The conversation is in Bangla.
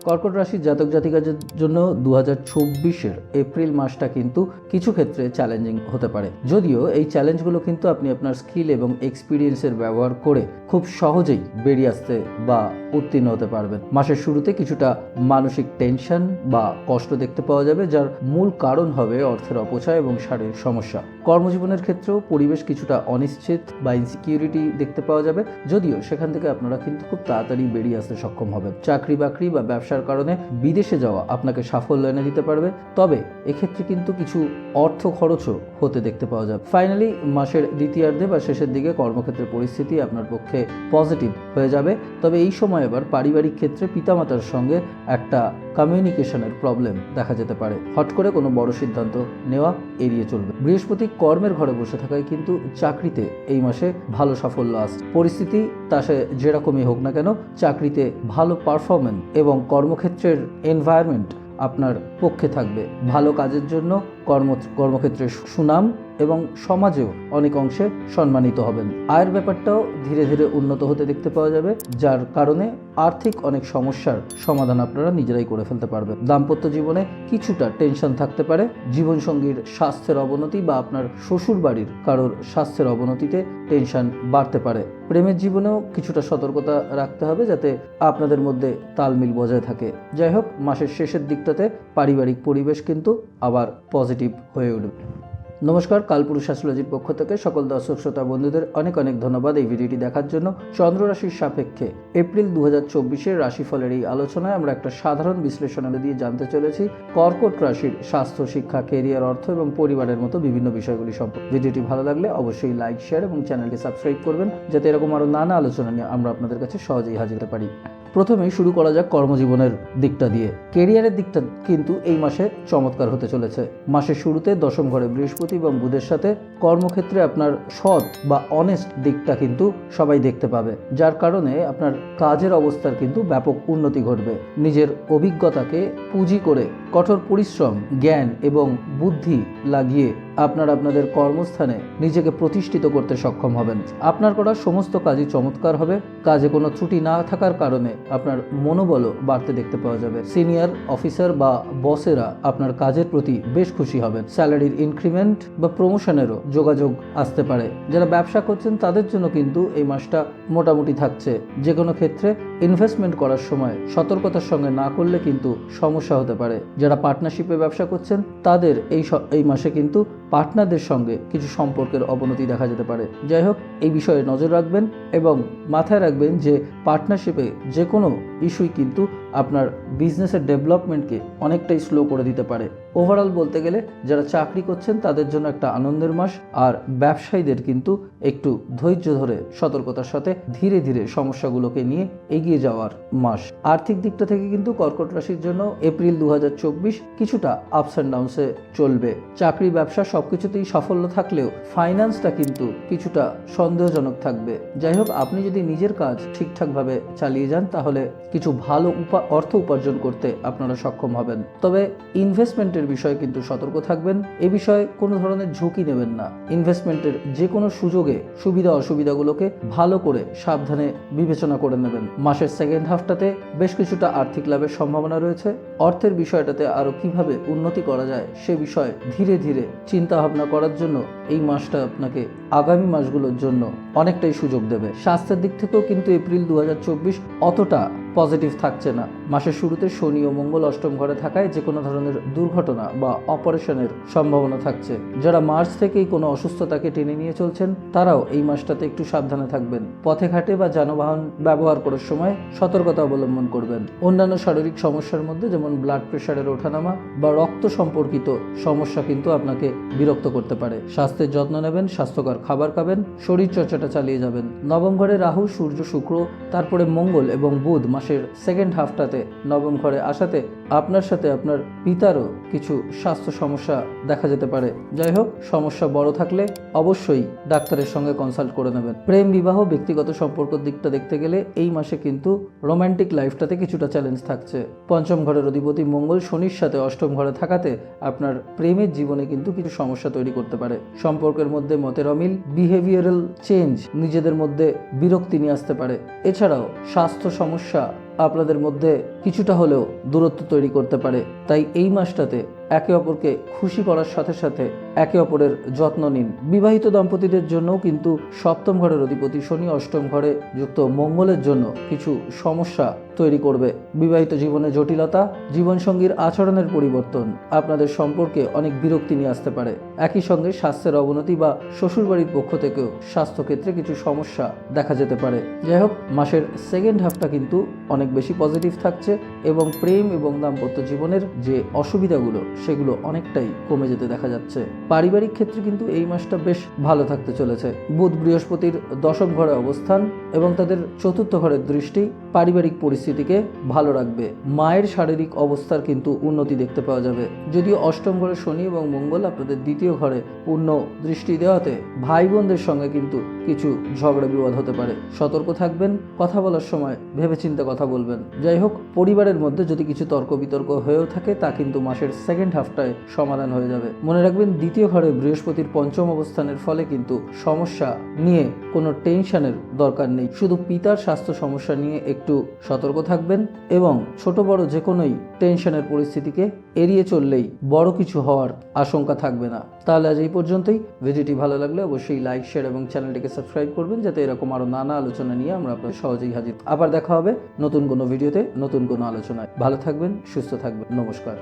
কর্কট রাশির জাতক জাতিকাদের জন্য 2024-এর এপ্রিল মাসটা কিন্তু কিছু ক্ষেত্রে চ্যালেঞ্জিং হতে পারে। যদিও এই চ্যালেঞ্জগুলো কিন্তু আপনি আপনার স্কিল এবং এক্সপিরিয়েন্সের ব্যবহার করে খুব সহজেই বেরিয়ে আসতে বা উত্তীর্ণ হতে পারবেন। মাসের শুরুতে কিছুটা মানসিক টেনশন বা কষ্ট দেখতে পাওয়া যাবে, যার মূল কারণ হবে অর্থের অপচয় এবং শারীরিক সমস্যা। কর্মজীবনের ক্ষেত্রেও পরিবেশ কিছুটা অনিশ্চিত বা ইনসিকিউরিটি দেখতে পাওয়া যাবে, যদিও সেখান থেকে আপনারা কিন্তু খুব তাড়াতাড়ি বেরিয়ে আসতে সক্ষম হবেন। চাকরি বাকরি বা ব্যবসার কারণে বিদেশে যাওয়া আপনাকে সাফল্য এনে দিতে পারবে, তবে এক্ষেত্রে কিন্তু কিছু অর্থ খরচও হতে দেখতে পাওয়া যাবে। ফাইনালি মাসের দ্বিতীয়ার্ধে বা শেষের দিকে কর্মক্ষেত্রের পরিস্থিতি আপনার পক্ষে পজিটিভ হয়ে যাবে, তবে এই সময় এবার পারিবারিক ক্ষেত্রে পিতামাতার সঙ্গে একটা কমিউনিকেশনের প্রবলেম দেখা যেতে পারে। হট করে কোনো বড় সিদ্ধান্ত নেওয়া এড়িয়ে চলবে। বৃহস্পতি কর্মের ঘরে বসে থাকায় কিন্তু চাকরিতে এই মাসে ভালো সাফল্য আসছে। পরিস্থিতি তা সে যেরকমই হোক না কেন, চাকরিতে ভালো পারফরমেন্স এবং কর্মক্ষেত্রের এনভায়রনমেন্ট আপনার পক্ষে থাকবে। ভালো কাজের জন্য কর্মক্ষেত্রে সুনাম এবং সমাজেও অনেক অংশে সম্মানিত হবেন। আয়ের ব্যাপারটাও ধীরে ধীরে উন্নত হতে দেখতে পাওয়া যাবে, যার কারণে আর্থিক অনেক সমস্যার সমাধান আপনারা নিজেরাই করে ফেলতে পারবেন। দাম্পত্য জীবনে কিছুটা টেনশন থাকতে পারে। জীবনসঙ্গীর স্বাস্থ্যের অবনতি বা আপনার শ্বশুর বাড়ির কারোর স্বাস্থ্যের অবনতিতে টেনশন বাড়তে পারে। প্রেমের জীবনেও কিছুটা সতর্কতা রাখতে হবে যাতে আপনাদের মধ্যে তালমিল বজায় থাকে। যাই হোক, মাসের শেষের দিকটাতে পারিবারিক পরিবেশ কিন্তু আবার পজিটিভ হয়ে উঠবে। নমস্কার, কালপুরুষ অ্যাস্ট্রোলজির পক্ষ থেকে সকল দর্শক শ্রোতা বন্ধুদের অনেক অনেক ধন্যবাদ এই ভিডিওটি দেখার জন্য। চন্দ্র রাশির সাপেক্ষে এপ্রিল 2024-এর রাশিফলের এই আলোচনায় আমরা একটা সাধারণ বিশ্লেষণাদি দিয়ে জানতে চলেছি কর্কট রাশির স্বাস্থ্য, শিক্ষা, কেরিয়ার, অর্থ এবং পরিবারের মতো বিভিন্ন বিষয়গুলি সম্পর্কে। ভিডিওটি ভালো লাগলে অবশ্যই লাইক, শেয়ার এবং চ্যানেলটি সাবস্ক্রাইব করবেন, যাতে এরকম আরও নানা আলোচনা নিয়ে আমরা আপনাদের কাছে সহজেই হাজির হতে পারি। প্রথমেই শুরু করা যাক কর্মজীবনের দিকটা দিয়ে। কেরিয়ারের দিকটা কিন্তু এই মাসে চমৎকার হতে চলেছে। মাসের শুরুতে দশম ঘরে বৃহস্পতি এবং বুধের সাথে কর্মক্ষেত্রে আপনার সৎ বা অনেস্ট দিকটা কিন্তু সবাই দেখতে পাবে, যার কারণে আপনার কাজের অবস্থার কিন্তু ব্যাপক উন্নতি ঘটবে। নিজের অভিজ্ঞতাকে পুঁজি করে কঠোর পরিশ্রম, জ্ঞান এবং বুদ্ধি লাগিয়ে আপনারা আপনাদের কর্মস্থানে নিজেকে প্রতিষ্ঠিত করতে সক্ষম হবেন। আপনার করা সমস্ত কাজই চমৎকার হবে। কাজে কোনো ত্রুটি না থাকার কারণে আপনার মনোবলও বাড়তে দেখতে পাওয়া যাবে। সিনিয়র অফিসার বা বসেরা আপনার কাজের প্রতি বেশ খুশি হবেন। স্যালারির ইনক্রিমেন্ট বা প্রমোশনেরও যোগাযোগ আসতে পারে। যারা ব্যবসা করছেন তাদের জন্য কিন্তু এই মাসটা মোটামুটি থাকছে। যে কোনো ক্ষেত্রে ইনভেস্টমেন্ট করার সময় সতর্কতার সঙ্গে না করলে কিন্তু সমস্যা হতে পারে। যারা পার্টনারশিপে ব্যবসা করছেন তাদের এই মাসে কিন্তু পার্টনারদের সঙ্গে কিছু সম্পর্কের অবনতি দেখা যেতে পারে। যাই হোক, এই বিষয়ে নজর রাখবেন এবং মাথায় রাখবেন যে পার্টনারশিপে যে কোনো ইস্যুই কিন্তু আপনার বিজনেসের ডেভেলপমেন্টকে অনেকটাই স্লো করে দিতে পারে। ওভারঅল বলতে গেলে যারা চাকরি করছেন তাদের জন্য একটা আনন্দের মাস, আর ব্যবসায়ীদের কিন্তু একটু ধৈর্য ধরে সতর্কতার সাথে ধীরে ধীরে সমস্যাগুলোকে নিয়ে এগিয়ে যাওয়ার মাস। আর্থিক দিকটা থেকে কিন্তু কর্কট রাশির জন্য এপ্রিল 2024 কিছুটা আপস অ্যান্ড ডাউনসে চলবে। চাকরি, ব্যবসা সবকিছুতেই সাফল্য থাকলেও ফাইন্যান্সটা কিন্তু কিছুটা সন্দেহজনক থাকবে। যাই হোক, আপনি যদি নিজের কাজ ঠিকঠাকভাবে চালিয়ে যান তাহলে কিছু ভালো অর্থ উপার্জন করতে আপনারা সক্ষম হবেন। তবে ইনভেস্টমেন্টের বিষয়ে কিন্তু সতর্ক থাকবেন। এ বিষয়ে কোনো ধরনের ঝুঁকি নেবেন না। ইনভেস্টমেন্টের যে কোনো সুযোগে সুবিধা অসুবিধাগুলোকে ভালো করে সাবধানে বিবেচনা করে নেবেন। মাসের সেকেন্ড হাফটাতে বেশ কিছুটা আর্থিক লাভের সম্ভাবনা রয়েছে। অর্থের বিষয়টাতে আরও কিভাবে উন্নতি করা যায় সে বিষয়ে ধীরে ধীরে চিন্তা ভাবনা করার জন্য এই মাসটা আপনাকে আগামী মাসগুলোর জন্য অনেকটাই সুযোগ দেবে। স্বাস্থ্যের দিক থেকেও কিন্তু এপ্রিল 2024 অতটা পজিটিভ থাকছে না। মাসের শুরুতে শনি ও মঙ্গল অষ্টম ঘরে থাকায় যে কোনো ধরনের দুর্ঘটনা বা অপারেশনের সম্ভাবনা থাকছে। যারা মার্চ থেকেই কোনো অসুস্থতাকে টেনে নিয়ে চলছেন তারাও এই মাসটাতে একটু সাবধানে থাকবেন। পথে ঘাটে বা যানবাহন ব্যবহার করার সময় সতর্কতা অবলম্বন করবেন। অন্যান্য শারীরিক সমস্যার মধ্যে যেমন ব্লাড প্রেশারের ওঠানামা বা রক্ত সম্পর্কিত সমস্যা কিন্তু আপনাকে বিরক্ত করতে পারে। স্বাস্থ্যের যত্ন নেবেন, স্বাস্থ্যকর খাবার খাবেন, শরীর চর্চাটা চালিয়ে যাবেন। নবম ঘরে রাহু, সূর্য, শুক্র, তারপরে মঙ্গল এবং বুধ মাসের সেকেন্ড হাফটাতে নবম ঘরে আসাতে আপনার সাথে আপনার পিতারও কিছু স্বাস্থ্য সমস্যা দেখা যেতে পারে। যাই হোক, সমস্যা বড় থাকলে অবশ্যই ডাক্তারের সঙ্গে কনসাল্ট করে নেবেন। প্রেম, বিবাহ, ব্যক্তিগত সম্পর্কের দিকটা দেখতে গেলে এই মাসে কিন্তু রোমান্টিক লাইফটাতে কিছুটা চ্যালেঞ্জ থাকছে। পঞ্চম ঘরের অধিপতি মঙ্গল শনির সাথে অষ্টম ঘরে থাকাতে আপনার প্রেমের জীবনে কিন্তু কিছু সমস্যা তৈরি করতে পারে। সম্পর্কের মধ্যে মতের অমিল, বিহেভিয়ারাল চেঞ্জ, নিজেদের মধ্যে বিরক্তি নিয়ে আসতে পারে। এছাড়াও স্বাস্থ্য সমস্যা আপনাদের মধ্যে কিছুটা হলেও দূরত্ব তৈরি করতে পারে। তাই এই মাসটাতে একে অপরকে খুশি করার সাথে সাথে একে অপরের যত্ন নিন। বিবাহিত দম্পতিদের জন্যও কিন্তু সপ্তম ঘরের অধিপতি শনি অষ্টম ঘরে যুক্ত মঙ্গলের জন্য কিছু সমস্যা তৈরি করবে। বিবাহিত জীবনে জটিলতা, জীবনসঙ্গীর আচরণের পরিবর্তন আপনাদের সম্পর্কে অনেক বিরক্তি নিয়ে আসতে পারে। একই সঙ্গে স্বাস্থ্যের অবনতি বা শ্বশুরবাড়ির পক্ষ থেকেও স্বাস্থ্যক্ষেত্রে কিছু সমস্যা দেখা যেতে পারে। যাই হোক, মাসের সেকেন্ড হাফটা কিন্তু অনেক বেশি পজিটিভ থাকছে এবং প্রেম এবং দাম্পত্য জীবনের যে অসুবিধাগুলো সেগুলো অনেকটাই কমে যেতে দেখা যাচ্ছে। পারিবারিক ক্ষেত্রে কিন্তু এই মাসটা বেশ ভালো থাকতে চলেছে। বুধ বৃহস্পতির দশম ঘরে অবস্থান এবং তাদের চতুর্থ ঘরের দৃষ্টি পারিবারিক পরিস্থিতিকে ভালো রাখবে। মায়ের শারীরিক অবস্থার কিন্তু উন্নতি দেখতে পাওয়া যাবে। যদিও অষ্টম ঘরে শনি এবং মঙ্গল আপনাদের দ্বিতীয় ঘরে পূর্ণ দৃষ্টি দেওয়াতে ভাই বোনদের সঙ্গে কিন্তু কিছু ঝগড়া বিবাদ হতে পারে। সতর্ক থাকবেন, কথা বলার সময় ভেবেচিন্তে কথা বলবেন। যাই হোক, পরিবারের মধ্যে যদি কিছু তর্ক বিতর্ক হয়েও থাকে তা কিন্তু মাসের সেকেন্ড হাফটায় সমাধান হয়ে যাবে। মনে রাখবেন, দ্বিতীয় ঘরে বৃহস্পতির পঞ্চম অবস্থানের ফলে কিন্তু সমস্যা নিয়ে কোনো টেনশনের দরকার নেই। শুধু পিতার স্বাস্থ্য সমস্যা নিয়ে একটু সতর্ক থাকবেন এবং ছোট বড় যে কোনোই টেনশনের পরিস্থিতিকে এড়িয়ে চললেই বড় কিছু হওয়ার আশঙ্কা থাকবে না। তাহলে আজ এই পর্যন্তই। ভিডিওটি ভালো লাগলে অবশ্যই লাইক, শেয়ার এবং চ্যানেলটিকে সাবস্ক্রাইব করবেন, যাতে এরকম আরো নানা আলোচনা নিয়ে আমরা আপনাদের সহজেই হাজির। আবার দেখা হবে নতুন কোনো ভিডিওতে, নতুন কোনো আলোচনায়। ভালো থাকবেন, সুস্থ থাকবেন। নমস্কার।